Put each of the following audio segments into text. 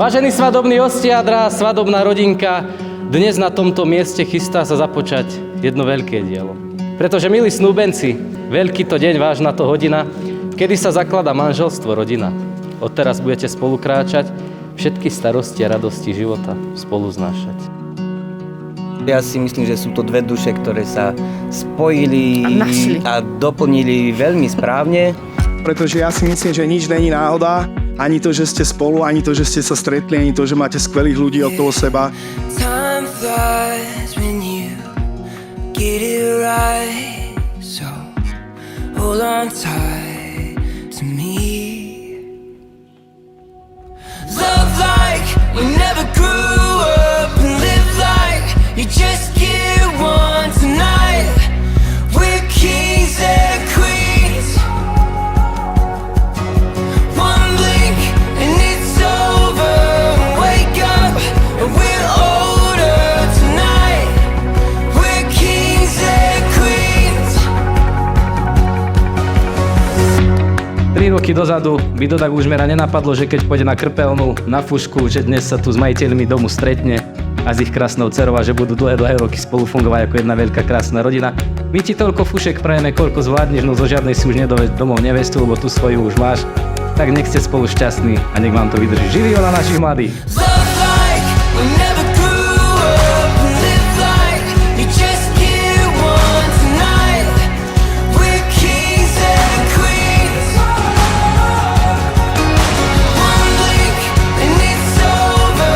Vážení svadobní hostia, drahá svadobná rodinka, dnes na tomto mieste chystá sa započať jedno veľké dielo. Pretože, milí snúbenci, veľký to deň, vážna to hodina, kedy sa zakladá manželstvo, rodina. Odteraz budete spolu kráčať, všetky starosti a radosti života spolu znášať. Ja si myslím, že sú to dve duše, ktoré sa spojili a doplnili veľmi správne. Pretože ja si myslím, že nič není náhoda. Ani to, že ste spolu, ani to, že ste sa stretli, ani to, že máte skvelých ľudí okolo seba. Time flies when you get it right. So hold on tight to me. Love like you never grew up and live like you just get one tonight. We're kings and queens. One blink and it's over. Wake up and we're older tonight. We're kings and queens. 3 roky dozadu by do tak Užmera nenapadlo, že keď pôjde na krpelnu, na fušku, že dnes sa tu s majiteľmi domu stretne a s ich krásnou dcerou a že budú dlhé roky spolu fungovať ako jedna veľká krásna rodina. My ti toľko fušek prajeme, koľko zvládneš, no zo žiadnej si už nedoveď domov nevestu, lebo tu svoju už máš. Tak nech ste spolu šťastní a nech vám to vydrží. Živý na našich mladých! Love like we never grew up and live like you just get one tonight. We're kings and queens. One blink and it's over.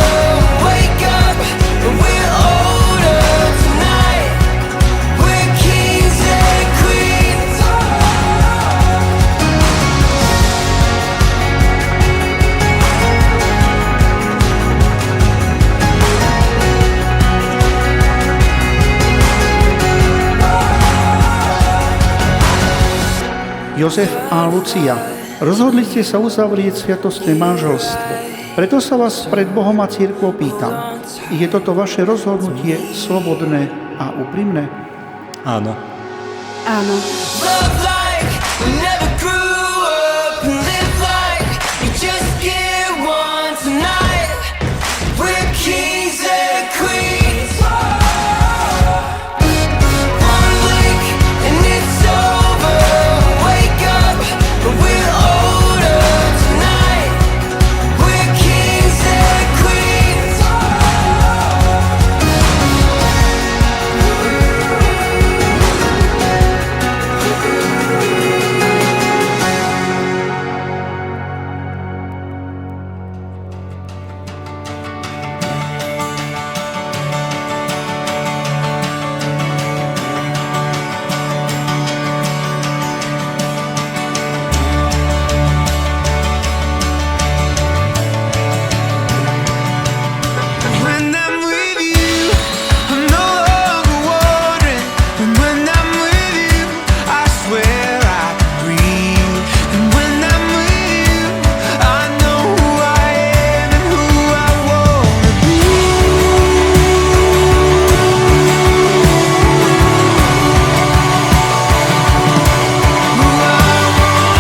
Wake up and we're older tonight. We're kings and queens. 'Jozef a Lucia, rozhodli ste sa uzavrieť sviatostné manželstvo. Preto sa vás pred Bohom a cirkvou pýtam. Je toto vaše rozhodnutie slobodné a úprimné? Áno. Áno. Love like we never grew up and live like you just get one tonight. We're kings and queens. One blink and it's over. Wake up and we're older tonight. We're kings and queens. When I'm with you, I'm no longer wondering. And when I'm with you, I swear I can breathe. And when I'm with you, I know who I am and who I wanna be. Who I wanna be. Who I wanna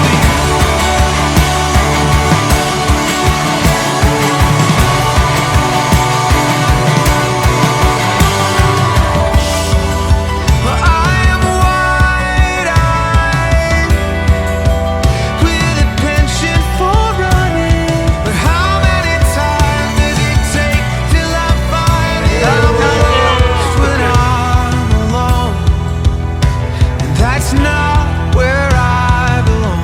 be. I am wide-eyed with a penchant for running. But how many times does it take till I find it? I'm lost when I'm alone, and that's not where I belong.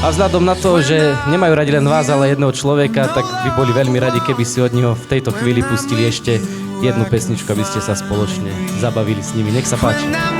A vzhľadom na to, že nemajú radi len vás, ale jedného človeka, tak by boli veľmi radi, keby si od neho v tejto chvíli pustili ešte jednu pesničku, aby ste sa spoločne zabavili s nimi. Nech sa páči. When I'm